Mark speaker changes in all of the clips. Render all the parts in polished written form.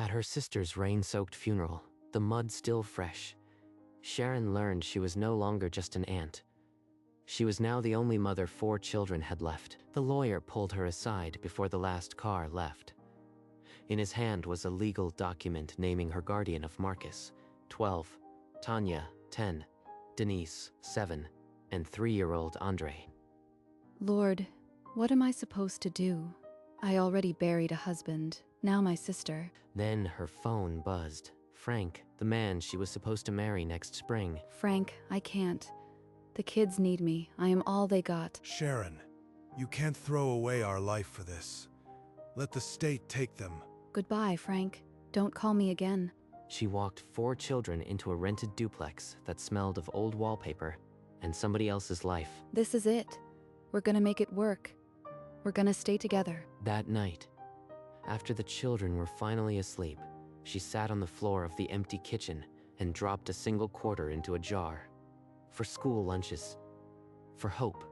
Speaker 1: At her sister's rain-soaked funeral, the mud still fresh, Sharon learned she was no longer just an aunt. She was now the only mother 4 children had left. The lawyer pulled her aside before the last car left. In his hand was a legal document naming her guardian of Marcus, 12, Tanya, 10, Denise, 7, and 3-year-old Andre.
Speaker 2: Lord, what am I supposed to do? I already buried a husband, now my sister.
Speaker 1: Then her phone buzzed. Frank, the man she was supposed to marry next spring.
Speaker 2: Frank, I can't. The kids need me. I am all they got.
Speaker 3: Sharon, you can't throw away our life for this. Let the state take them.
Speaker 2: Goodbye, Frank. Don't call me again.
Speaker 1: She walked 4 children into a rented duplex that smelled of old wallpaper and somebody else's life.
Speaker 2: This is it. We're gonna make it work. We're gonna stay together.
Speaker 1: That night, after the children were finally asleep, she sat on the floor of the empty kitchen and dropped a single quarter into a jar. For school lunches, for hope,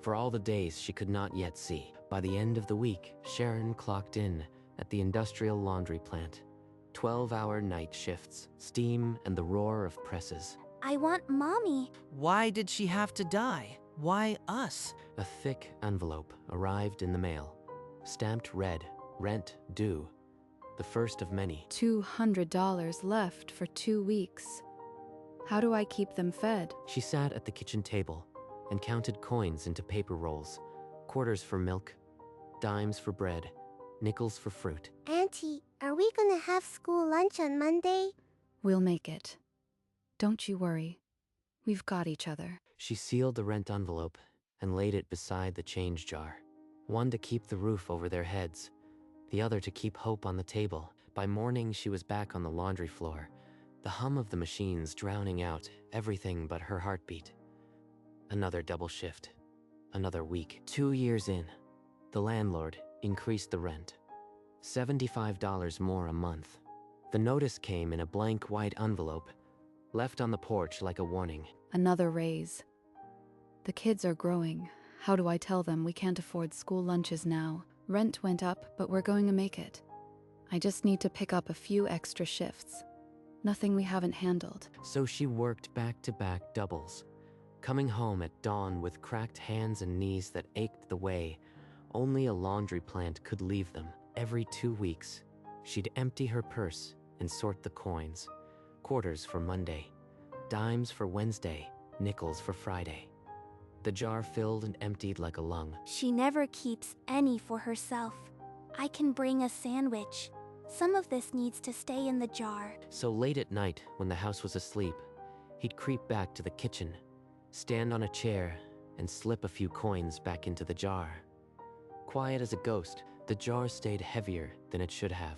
Speaker 1: for all the days she could not yet see. By the end of the week, Sharon clocked in at the industrial laundry plant. 12-hour night shifts, steam and the roar of presses.
Speaker 4: I want Mommy.
Speaker 5: Why did she have to die? Why us?
Speaker 1: A thick envelope arrived in the mail, stamped red, rent due, the first of many.
Speaker 2: $200 left for 2 weeks. How do I keep them fed?
Speaker 1: She sat at the kitchen table and counted coins into paper rolls, quarters for milk, dimes for bread, nickels for fruit.
Speaker 4: Auntie, are we gonna have school lunch on Monday?
Speaker 2: We'll make it. Don't you worry. We've got each other.
Speaker 1: She sealed the rent envelope and laid it beside the change jar. One to keep the roof over their heads, the other to keep hope on the table. By morning, she was back on the laundry floor, the hum of the machines drowning out everything but her heartbeat. Another double shift. Another week. 2 years in, the landlord increased the rent. $75 more a month. The notice came in a blank white envelope, left on the porch like a warning.
Speaker 2: Another raise. The kids are growing. How do I tell them we can't afford school lunches now? Rent went up, but we're going to make it. I just need to pick up a few extra shifts. Nothing we haven't handled.
Speaker 1: So she worked back-to-back doubles, coming home at dawn with cracked hands and knees that ached the way only a laundry plant could leave them. Every 2 weeks, she'd empty her purse and sort the coins. Quarters for Monday, dimes for Wednesday, nickels for Friday. The jar filled and emptied like a lung.
Speaker 4: She never keeps any for herself. I can bring a sandwich. Some of this needs to stay in the jar.
Speaker 1: So late at night, when the house was asleep, he'd creep back to the kitchen, stand on a chair, and slip a few coins back into the jar. Quiet as a ghost, the jar stayed heavier than it should have.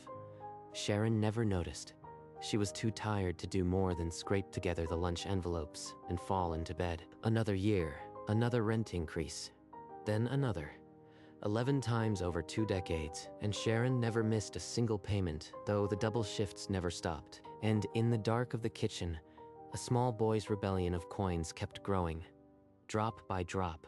Speaker 1: Sharon never noticed. She was too tired to do more than scrape together the lunch envelopes and fall into bed. Another year, another rent increase, then another. 11 times over 2 decades, and Sharon never missed a single payment, though the double shifts never stopped. And in the dark of the kitchen, a small boy's rebellion of coins kept growing, drop by drop,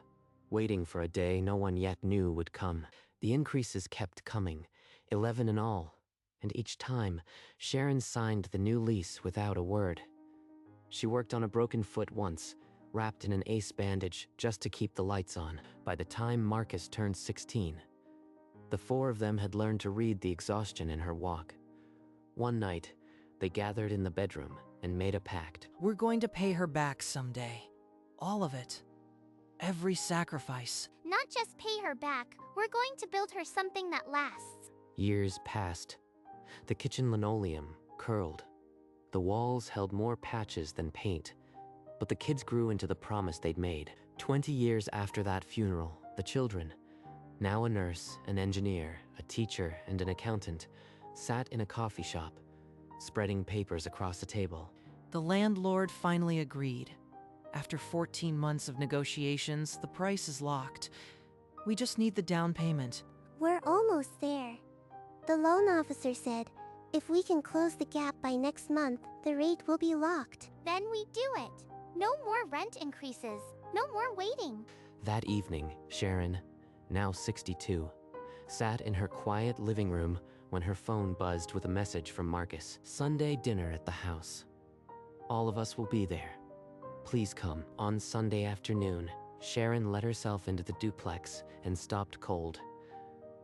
Speaker 1: waiting for a day no one yet knew would come. The increases kept coming, 11 in all, and each time, Sharon signed the new lease without a word. She worked on a broken foot once, wrapped in an ace bandage just to keep the lights on. By the time Marcus turned 16, the 4 of them had learned to read the exhaustion in her walk. One night, they gathered in the bedroom and made a pact.
Speaker 5: We're going to pay her back someday. All of it. Every sacrifice.
Speaker 4: Not just pay her back, we're going to build her something that lasts.
Speaker 1: Years passed. The kitchen linoleum curled. The walls held more patches than paint, but the kids grew into the promise they'd made. 20 years after that funeral, the children, now a nurse, an engineer, a teacher, and an accountant, sat in a coffee shop, spreading papers across the table.
Speaker 5: The landlord finally agreed. After 14 months of negotiations, the price is locked. We just need the down payment.
Speaker 4: We're almost there. The loan officer said, if we can close the gap by next month, the rate will be locked. Then we do it. No more rent increases. No more waiting.
Speaker 1: That evening, Sharon, now 62, sat in her quiet living room when her phone buzzed with a message from Marcus. Sunday dinner at the house. All of us will be there. Please come. On Sunday afternoon, Sharon let herself into the duplex and stopped cold.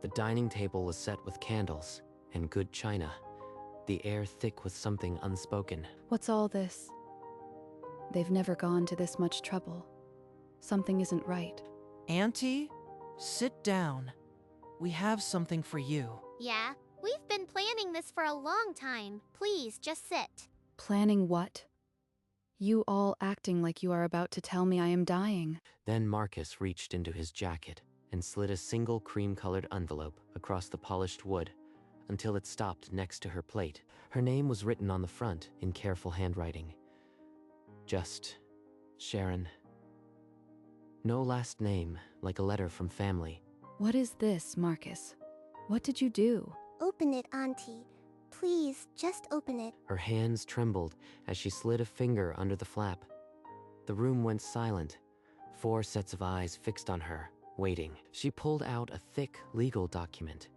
Speaker 1: The dining table was set with candles and good china, the air thick with something unspoken.
Speaker 2: What's all this? They've never gone to this much trouble. Something isn't right.
Speaker 5: Auntie, sit down. We have something for you.
Speaker 4: Yeah, we've been planning this for a long time. Please, just sit.
Speaker 2: Planning what? You all acting like you are about to tell me I am dying.
Speaker 1: Then Marcus reached into his jacket and slid a single cream-colored envelope across the polished wood until it stopped next to her plate. Her name was written on the front in careful handwriting. Just Sharon. No last name, like a letter from family.
Speaker 2: What is this, Marcus? What did you do?
Speaker 4: Open it, Auntie. Please, just open it.
Speaker 1: Her hands trembled as she slid a finger under the flap. The room went silent, 4 sets of eyes fixed on her, waiting. She pulled out a thick legal document.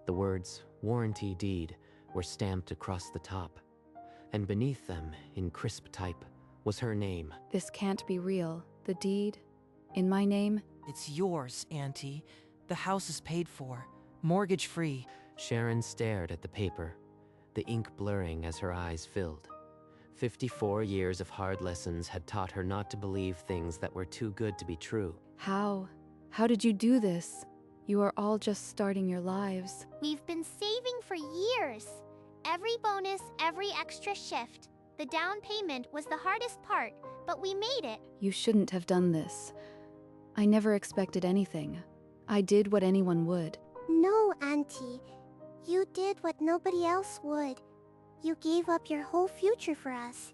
Speaker 1: The words, warranty deed, were stamped across the top, and beneath them, in crisp type, was her name.
Speaker 2: This can't be real. The deed? In my name?
Speaker 5: It's yours, Auntie. The house is paid for, mortgage-free.
Speaker 1: Sharon stared at the paper, the ink blurring as her eyes filled. 54 years of hard lessons had taught her not to believe things that were too good to be true.
Speaker 2: How? How did you do this? You are all just starting your lives.
Speaker 4: We've been saving for years. Every bonus, every extra shift. The down payment was the hardest part, but we made it.
Speaker 2: You shouldn't have done this. I never expected anything. I did what anyone would.
Speaker 4: No, Auntie. You did what nobody else would. You gave up your whole future for us.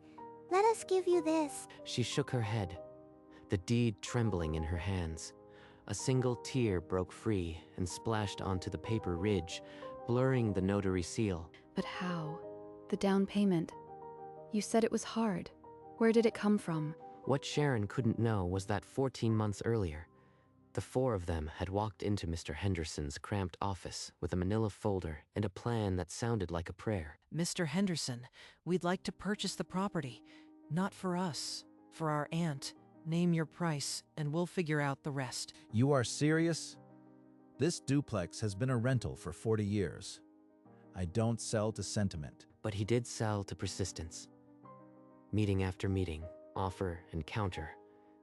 Speaker 4: Let us give you this.
Speaker 1: She shook her head, the deed trembling in her hands. A single tear broke free and splashed onto the paper ridge, blurring the notary seal.
Speaker 2: But how? The down payment. You said it was hard. Where did it come from?
Speaker 1: What Sharon couldn't know was that 14 months earlier, the 4 of them had walked into Mr. Henderson's cramped office with a manila folder and a plan that sounded like a prayer.
Speaker 5: Mr. Henderson, we'd like to purchase the property. Not for us, for our aunt. Name your price, and we'll figure out the rest.
Speaker 6: You are serious? This duplex has been a rental for 40 years. I don't sell to sentiment.
Speaker 1: But he did sell to persistence. Meeting after meeting, offer and counter,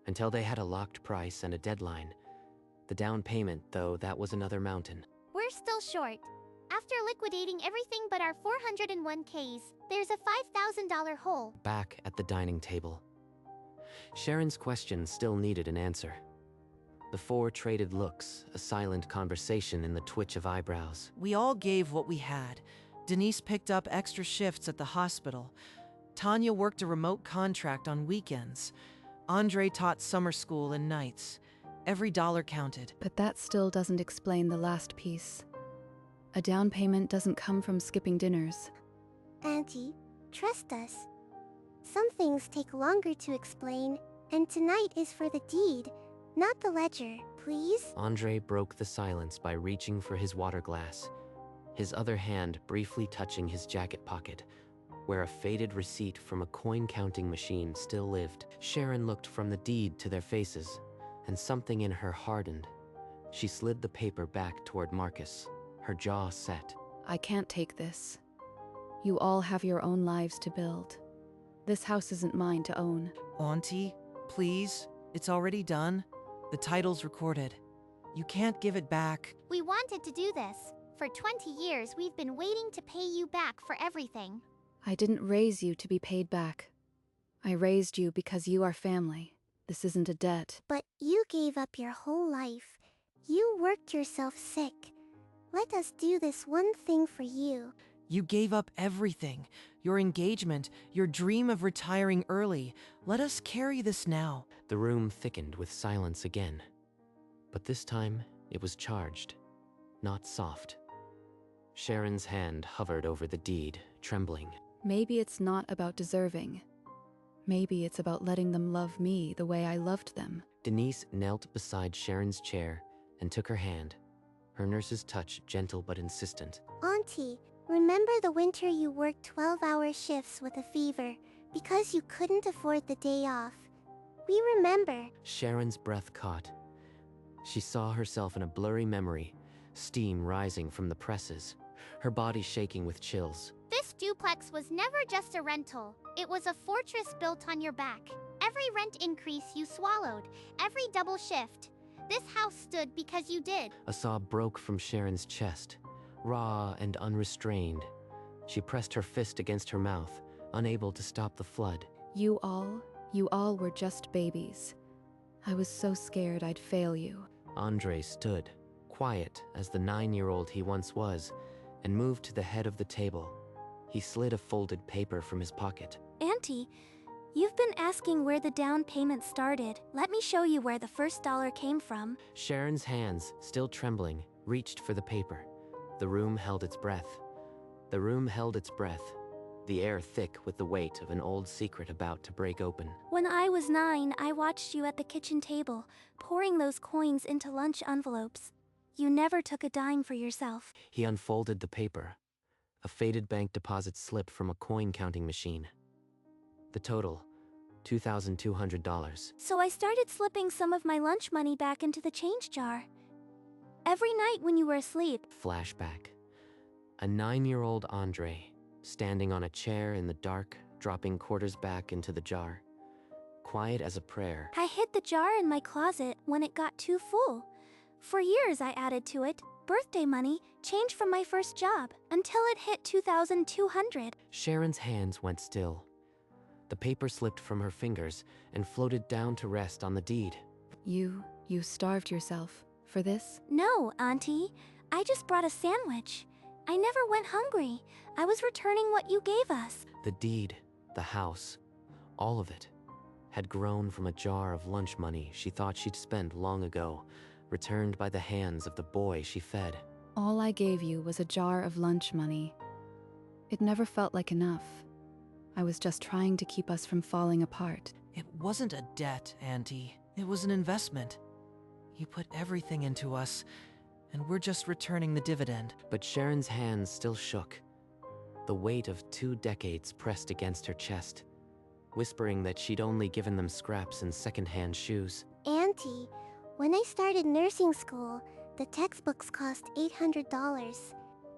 Speaker 1: until they had a locked price and a deadline. The down payment, though, that was another mountain.
Speaker 4: We're still short. After liquidating everything but our 401ks, there's a $5,000 hole.
Speaker 1: Back at the dining table, Sharon's question still needed an answer. The 4 traded looks, a silent conversation in the twitch of eyebrows.
Speaker 5: We all gave what we had. Denise picked up extra shifts at the hospital. Tanya worked a remote contract on weekends. Andre taught summer school and nights. Every dollar counted.
Speaker 2: But that still doesn't explain the last piece. A down payment doesn't come from skipping dinners.
Speaker 4: Auntie, trust us. Some things take longer to explain, and tonight is for the deed, not the ledger, please?
Speaker 1: Andre broke the silence by reaching for his water glass, his other hand briefly touching his jacket pocket, where a faded receipt from a coin-counting machine still lived. Sharon looked from the deed to their faces, and something in her hardened. She slid the paper back toward Marcus, her jaw set.
Speaker 2: I can't take this. You all have your own lives to build. This house isn't mine to own.
Speaker 5: Auntie, please, it's already done. The title's recorded. You can't give it back.
Speaker 4: We wanted to do this. For 20 years, we've been waiting to pay you back for everything.
Speaker 2: I didn't raise you to be paid back. I raised you because you are family. This isn't a debt.
Speaker 4: But you gave up your whole life. You worked yourself sick. Let us do this one thing for you.
Speaker 5: You gave up everything. Your engagement, your dream of retiring early. Let us carry this now.
Speaker 1: The room thickened with silence again. But this time, it was charged, not soft. Sharon's hand hovered over the deed, trembling.
Speaker 2: Maybe it's not about deserving. Maybe it's about letting them love me the way I loved them.
Speaker 1: Denise knelt beside Sharon's chair and took her hand, her nurse's touch gentle but insistent.
Speaker 4: Auntie, remember the winter you worked 12-hour shifts with a fever because you couldn't afford the day off? We remember.
Speaker 1: Sharon's breath caught. She saw herself in a blurry memory, steam rising from the presses, her body shaking with chills.
Speaker 4: This duplex was never just a rental. It was a fortress built on your back. Every rent increase you swallowed, every double shift. This house stood because you did.
Speaker 1: A sob broke from Sharon's chest, raw and unrestrained. She pressed her fist against her mouth, unable to stop the flood.
Speaker 2: You all were just babies. I was so scared I'd fail you.
Speaker 1: Andre stood, quiet as the 9-year-old he once was, and moved to the head of the table. He slid a folded paper from his pocket.
Speaker 7: Auntie, you've been asking where the down payment started. Let me show you where the first dollar came from.
Speaker 1: Sharon's hands, still trembling, reached for the paper. The room held its breath. The air thick with the weight of an old secret about to break open.
Speaker 7: When I was 9, I watched you at the kitchen table, pouring those coins into lunch envelopes. You never took a dime for yourself.
Speaker 1: He unfolded the paper. A faded bank deposit slip from a coin-counting machine. The total, $2,200.
Speaker 7: So I started slipping some of my lunch money back into the change jar. Every night when you were asleep.
Speaker 1: Flashback. A 9-year-old Andre, standing on a chair in the dark, dropping quarters back into the jar. Quiet as a prayer.
Speaker 7: I hid the jar in my closet when it got too full. For years I added to it, birthday money, change from my first job, until it hit $2,200.
Speaker 1: Sharon's hands went still. The paper slipped from her fingers and floated down to rest on the deed.
Speaker 2: You starved yourself for this?
Speaker 7: No, Auntie. I just brought a sandwich. I never went hungry. I was returning what you gave us.
Speaker 1: The deed, the house, all of it, had grown from a jar of lunch money she thought she'd spent long ago, returned by the hands of the boy she fed.
Speaker 2: All I gave you was a jar of lunch money. It never felt like enough. I was just trying to keep us from falling apart.
Speaker 5: It wasn't a debt, Auntie. It was an investment. You put everything into us, and we're just returning the dividend.
Speaker 1: But Sharon's hands still shook. The weight of 2 decades pressed against her chest, whispering that she'd only given them scraps and second-hand shoes.
Speaker 4: Auntie, when I started nursing school, the textbooks cost $800.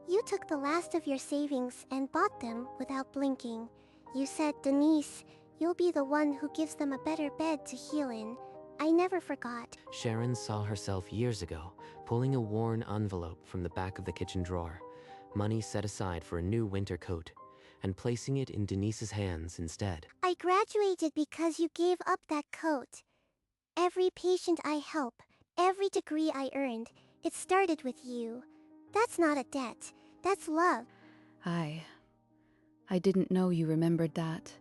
Speaker 4: You took the last of your savings and bought them without blinking. You said, Denise, you'll be the one who gives them a better bed to heal in. I never forgot.
Speaker 1: Sharon saw herself years ago, pulling a worn envelope from the back of the kitchen drawer, money set aside for a new winter coat, and placing it in Denise's hands instead.
Speaker 4: I graduated because you gave up that coat. Every patient I help, every degree I earned, it started with you. That's not a debt. That's love.
Speaker 2: I didn't know you remembered that.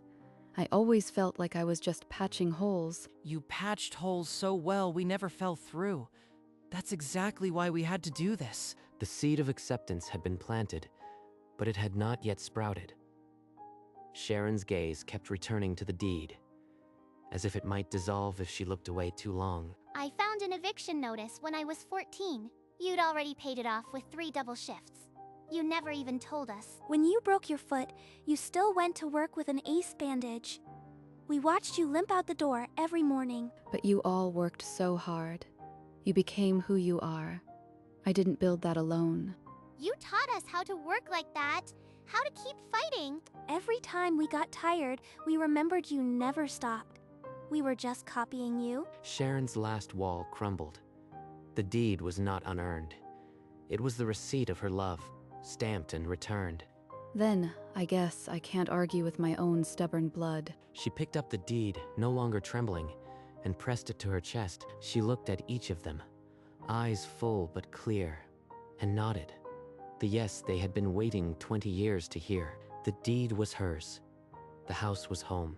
Speaker 2: I always felt like I was just patching holes.
Speaker 5: You patched holes so well we never fell through. That's exactly why we had to do this.
Speaker 1: The seed of acceptance had been planted, but it had not yet sprouted. Sharon's gaze kept returning to the deed, as if it might dissolve if she looked away too long.
Speaker 4: I found an eviction notice when I was 14. You'd already paid it off with 3 double shifts. You never even told us.
Speaker 7: When you broke your foot, you still went to work with an ace bandage. We watched you limp out the door every morning.
Speaker 2: But you all worked so hard. You became who you are. I didn't build that alone.
Speaker 4: You taught us how to work like that, how to keep fighting.
Speaker 7: Every time we got tired, we remembered you never stopped. We were just copying you.
Speaker 1: Sharon's last wall crumbled. The deed was not unearned. It was the receipt of her love, stamped and returned.
Speaker 2: Then, I guess I can't argue with my own stubborn blood.
Speaker 1: She picked up the deed, no longer trembling, and pressed it to her chest. She looked at each of them, eyes full but clear, and nodded. The yes they had been waiting 20 years to hear. The deed was hers. The house was home,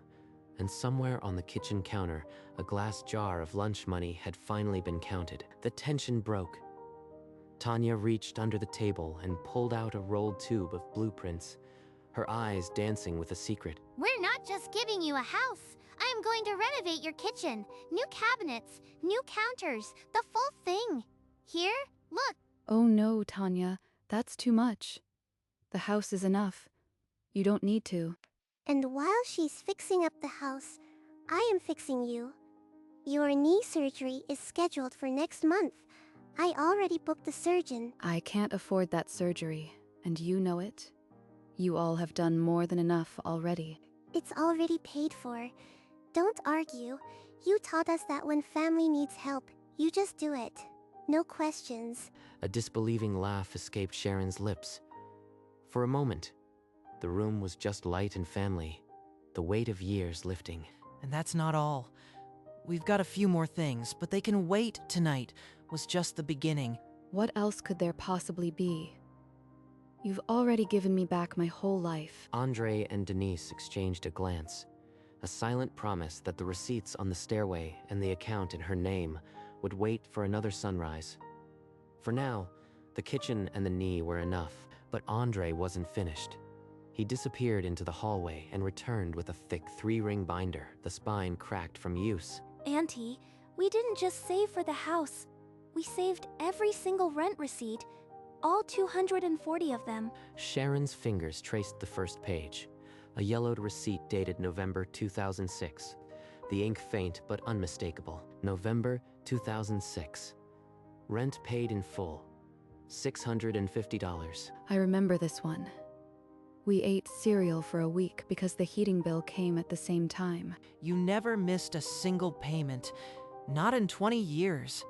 Speaker 1: and somewhere on the kitchen counter, a glass jar of lunch money had finally been counted. The tension broke. Tanya reached under the table and pulled out a rolled tube of blueprints, her eyes dancing with a secret.
Speaker 4: We're not just giving you a house. I am going to renovate your kitchen. New cabinets, new counters, the full thing. Here, look,
Speaker 2: Oh no, Tanya, that's too much. The house is enough. You don't need to.
Speaker 4: And while she's fixing up the house, I am fixing you. Your knee surgery is scheduled for next month. I already booked the surgeon.
Speaker 2: I can't afford that surgery, and you know it. You all have done more than enough already.
Speaker 4: It's already paid for. Don't argue. You taught us that when family needs help, you just do it. No questions.
Speaker 1: A disbelieving laugh escaped Sharon's lips. For a moment, the room was just light and family, the weight of years lifting.
Speaker 5: And that's not all. We've got a few more things, but they can wait. Tonight was just the beginning.
Speaker 2: What else could there possibly be? You've already given me back my whole life.
Speaker 1: Andre and Denise exchanged a glance, a silent promise that the receipts on the stairway and the account in her name would wait for another sunrise. For now, the kitchen and the knee were enough, but Andre wasn't finished. He disappeared into the hallway and returned with a thick 3-ring binder, the spine cracked from use.
Speaker 7: Auntie, we didn't just save for the house. We saved every single rent receipt, all 240 of them.
Speaker 1: Sharon's fingers traced the first page, a yellowed receipt dated November 2006. The ink faint but unmistakable. November 2006. Rent paid in full. $650.
Speaker 2: I remember this one. We ate cereal for a week because the heating bill came at the same time.
Speaker 5: You never missed a single payment, not in 20 years.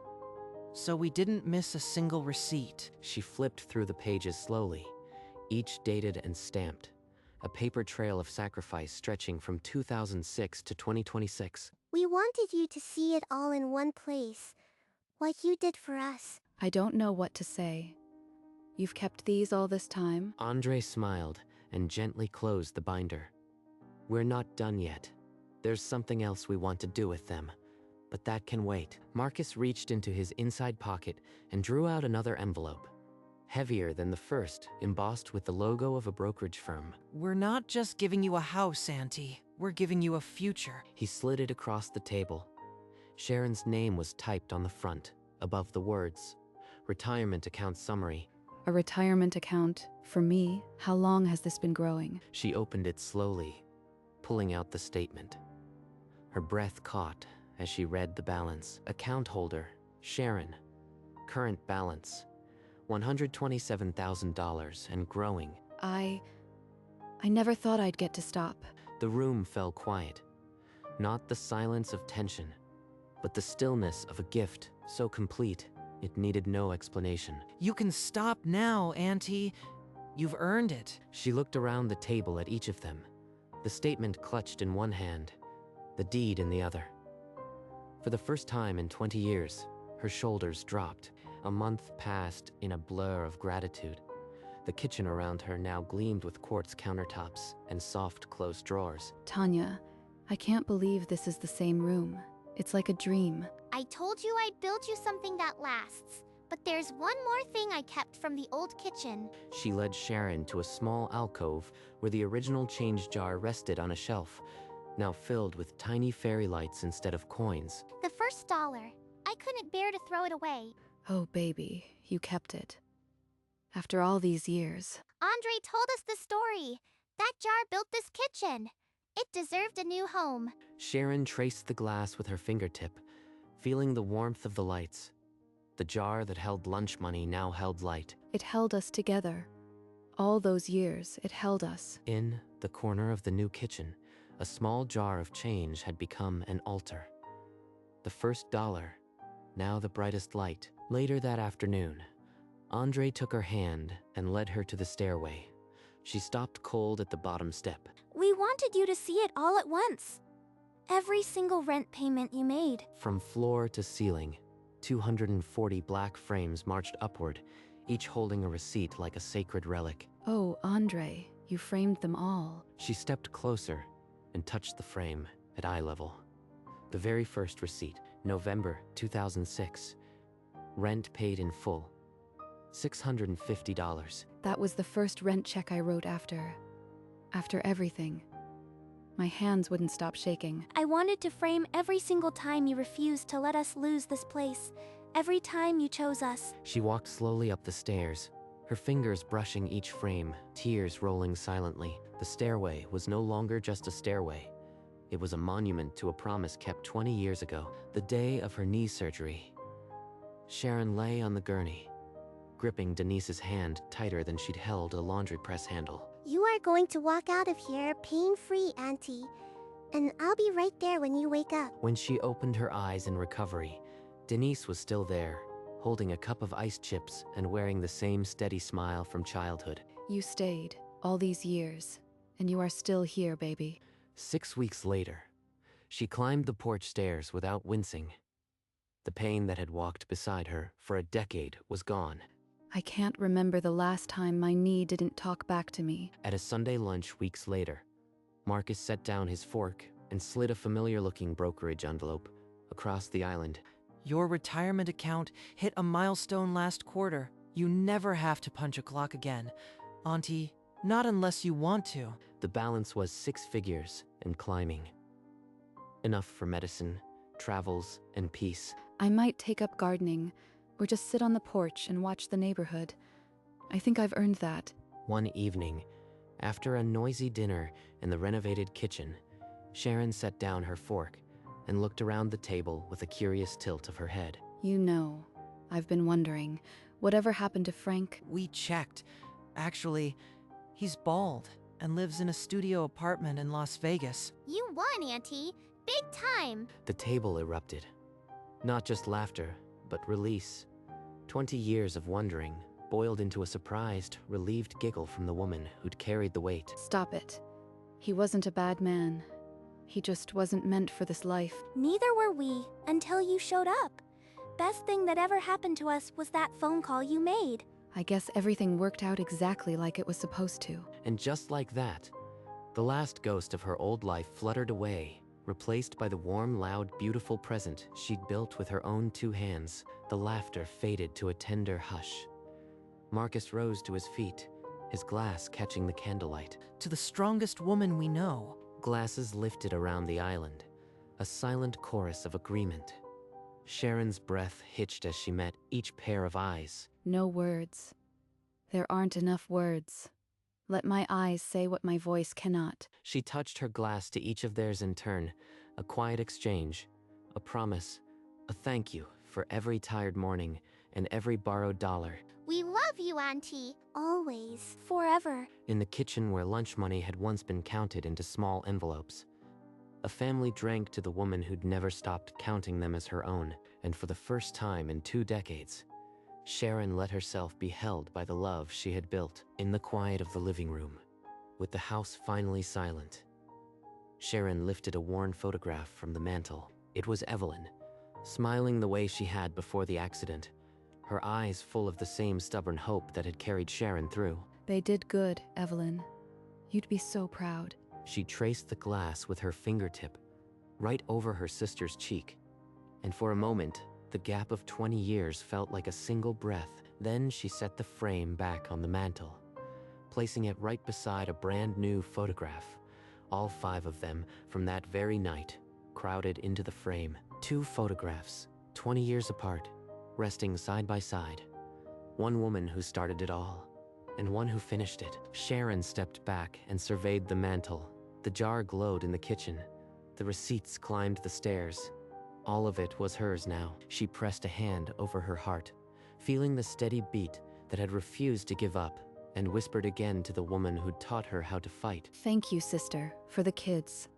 Speaker 5: So we didn't miss a single receipt.
Speaker 1: She flipped through the pages slowly, each dated and stamped, a paper trail of sacrifice stretching from 2006 to 2026.
Speaker 4: We wanted you to see it all in one place, like you did for us.
Speaker 2: I don't know what to say. You've kept these all this time?
Speaker 1: Andre smiled and gently closed the binder. We're not done yet. There's something else we want to do with them, but that can wait. Marcus reached into his inside pocket and drew out another envelope, heavier than the first, embossed with the logo of a brokerage firm.
Speaker 5: We're not just giving you a house, Auntie. We're giving you a future.
Speaker 1: He slid it across the table. Sharon's name was typed on the front, above the words, Retirement Account Summary.
Speaker 2: A retirement account? For me? How long has this been growing?
Speaker 1: She opened it slowly, pulling out the statement. Her breath caught as she read the balance. Account holder, Sharon. Current balance, $127,000 and growing.
Speaker 2: I never thought I'd get to stop.
Speaker 1: The room fell quiet. Not the silence of tension, but the stillness of a gift so complete it needed no explanation.
Speaker 5: You can stop now, Auntie. You've earned it.
Speaker 1: She looked around the table at each of them, the statement clutched in one hand, the deed in the other. For the first time in 20 years, her shoulders dropped. A month passed in a blur of gratitude. The kitchen around her now gleamed with quartz countertops and soft closed drawers.
Speaker 2: Tanya, I can't believe this is the same room. It's like a dream.
Speaker 4: I told you I'd build you something that lasts. But there's one more thing I kept from the old kitchen.
Speaker 1: She led Sharon to a small alcove where the original change jar rested on a shelf, now filled with tiny fairy lights instead of coins.
Speaker 4: The first $1. I couldn't bear to throw it away.
Speaker 2: Oh, baby, you kept it. After all these years.
Speaker 4: Andre told us the story. That jar built this kitchen. It deserved a new home.
Speaker 1: Sharon traced the glass with her fingertip, feeling the warmth of the lights. The jar that held lunch money now held light.
Speaker 2: It held us together. All those years, it held us.
Speaker 1: In the corner of the new kitchen, a small jar of change had become an altar. The first $1, now the brightest light. Later that afternoon, Andre took her hand and led her to the stairway. She stopped cold at the bottom step.
Speaker 7: We wanted you to see it all at once. Every single rent payment you made.
Speaker 1: From floor to ceiling, 240 black frames marched upward, each holding a receipt like a sacred relic.
Speaker 2: Oh, Andre, you framed them all.
Speaker 1: She stepped closer and touched the frame at eye level. The very first receipt, November 2006. Rent paid in full, $650.
Speaker 2: That was the first rent check I wrote after everything. My hands wouldn't stop shaking.
Speaker 7: I wanted to frame every single time you refused to let us lose this place. every time you chose us.
Speaker 1: She walked slowly up the stairs, her fingers brushing each frame, tears rolling silently. The stairway was no longer just a stairway. It was a monument to a promise kept 20 years ago, the day of her knee surgery. Sharon lay on the gurney, gripping Denise's hand tighter than she'd held a laundry press handle.
Speaker 4: You are going to walk out of here pain-free, Auntie. And I'll be right there when you wake up.
Speaker 1: When she opened her eyes in recovery, Denise was still there, holding a cup of ice chips and wearing the same steady smile from childhood.
Speaker 2: You stayed all these years, and you are still here, baby.
Speaker 1: 6 weeks later, she climbed the porch stairs without wincing. The pain that had walked beside her for a decade was gone.
Speaker 2: I can't remember the last time my knee didn't talk back to me.
Speaker 1: At a Sunday lunch weeks later, Marcus set down his fork and slid a familiar-looking brokerage envelope across the island.
Speaker 5: Your retirement account hit a milestone last quarter. You never have to punch a clock again. Auntie, not unless you want to.
Speaker 1: The balance was 6 figures and climbing. Enough for medicine, travels, and peace.
Speaker 2: I might take up gardening, or just sit on the porch and watch the neighborhood. I think I've earned that.
Speaker 1: One evening, after a noisy dinner in the renovated kitchen, Sharon set down her fork and looked around the table with a curious tilt of her head.
Speaker 2: You know, I've been wondering, whatever happened to Frank?
Speaker 5: We checked. Actually, he's bald and lives in a studio apartment in Las Vegas.
Speaker 4: You won, Auntie. Big time.
Speaker 1: The table erupted. Not just laughter, but release. 20 years of wondering boiled into a surprised, relieved giggle from the woman who'd carried the weight.
Speaker 2: Stop it. He wasn't a bad man. He just wasn't meant for this life.
Speaker 7: Neither were we until you showed up. Best thing that ever happened to us was that phone call you made.
Speaker 2: I guess everything worked out exactly like it was supposed to.
Speaker 1: And just like that, the last ghost of her old life fluttered away, replaced by the warm, loud, beautiful present she'd built with her own 2 hands. The laughter faded to a tender hush. Marcus rose to his feet, his glass catching the candlelight.
Speaker 5: To the strongest woman we know.
Speaker 1: Glasses lifted around the island, a silent chorus of agreement. Sharon's breath hitched as she met each pair of eyes.
Speaker 2: No words. There aren't enough words. Let my eyes say what my voice cannot.
Speaker 1: She touched her glass to each of theirs in turn, a quiet exchange, a promise, a thank you for every tired morning and every borrowed dollar.
Speaker 4: We love you, Auntie. Always.
Speaker 7: Forever.
Speaker 1: In the kitchen where lunch money had once been counted into small envelopes, a family drank to the woman who'd never stopped counting them as her own, and for the first time in 2 decades, Sharon let herself be held by the love she had built. In the quiet of the living room, with the house finally silent, Sharon lifted a worn photograph from the mantel. It was Evelyn, smiling the way she had before the accident, her eyes full of the same stubborn hope that had carried Sharon through.
Speaker 2: They did good, Evelyn. You'd be so proud.
Speaker 1: She traced the glass with her fingertip, right over her sister's cheek, and for a moment, the gap of 20 years felt like a single breath. Then she set the frame back on the mantel, placing it right beside a brand new photograph, all 5 of them from that very night, crowded into the frame. 2 photographs, 20 years apart, resting side by side. One woman who started it all, and one who finished it. Sharon stepped back and surveyed the mantel. The jar glowed in the kitchen. The receipts climbed the stairs. All of it was hers now. She pressed a hand over her heart, feeling the steady beat that had refused to give up, and whispered again to the woman who'd taught her how to fight.
Speaker 2: Thank you, sister, for the kids,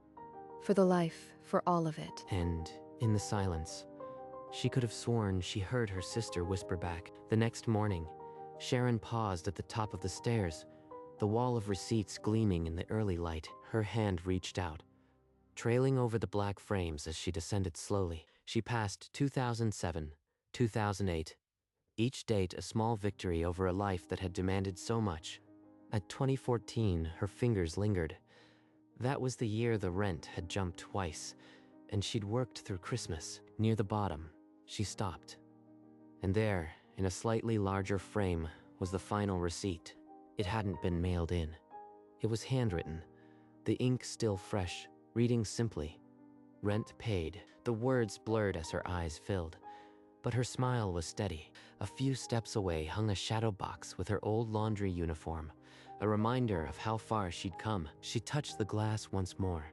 Speaker 2: for the life, for all of it.
Speaker 1: And in the silence, she could have sworn she heard her sister whisper back. The next morning, Sharon paused at the top of the stairs, the wall of receipts gleaming in the early light. Her hand reached out, trailing over the black frames as she descended slowly. She passed 2007, 2008, each date a small victory over a life that had demanded so much. At 2014, her fingers lingered. That was the year the rent had jumped twice, and she'd worked through Christmas. Near the bottom, she stopped. And there, in a slightly larger frame, was the final receipt. It hadn't been mailed in. It was handwritten, the ink still fresh, reading simply, "Rent paid." The words blurred as her eyes filled. But her smile was steady. A few steps away hung a shadow box with her old laundry uniform, a reminder of how far she'd come. She touched the glass once more,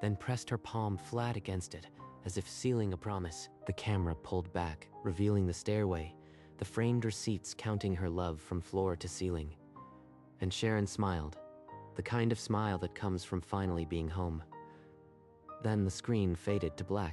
Speaker 1: then pressed her palm flat against it, as if sealing a promise. The camera pulled back, revealing the stairway, the framed receipts counting her love from floor to ceiling. And Sharon smiled, the kind of smile that comes from finally being home. Then the screen faded to black.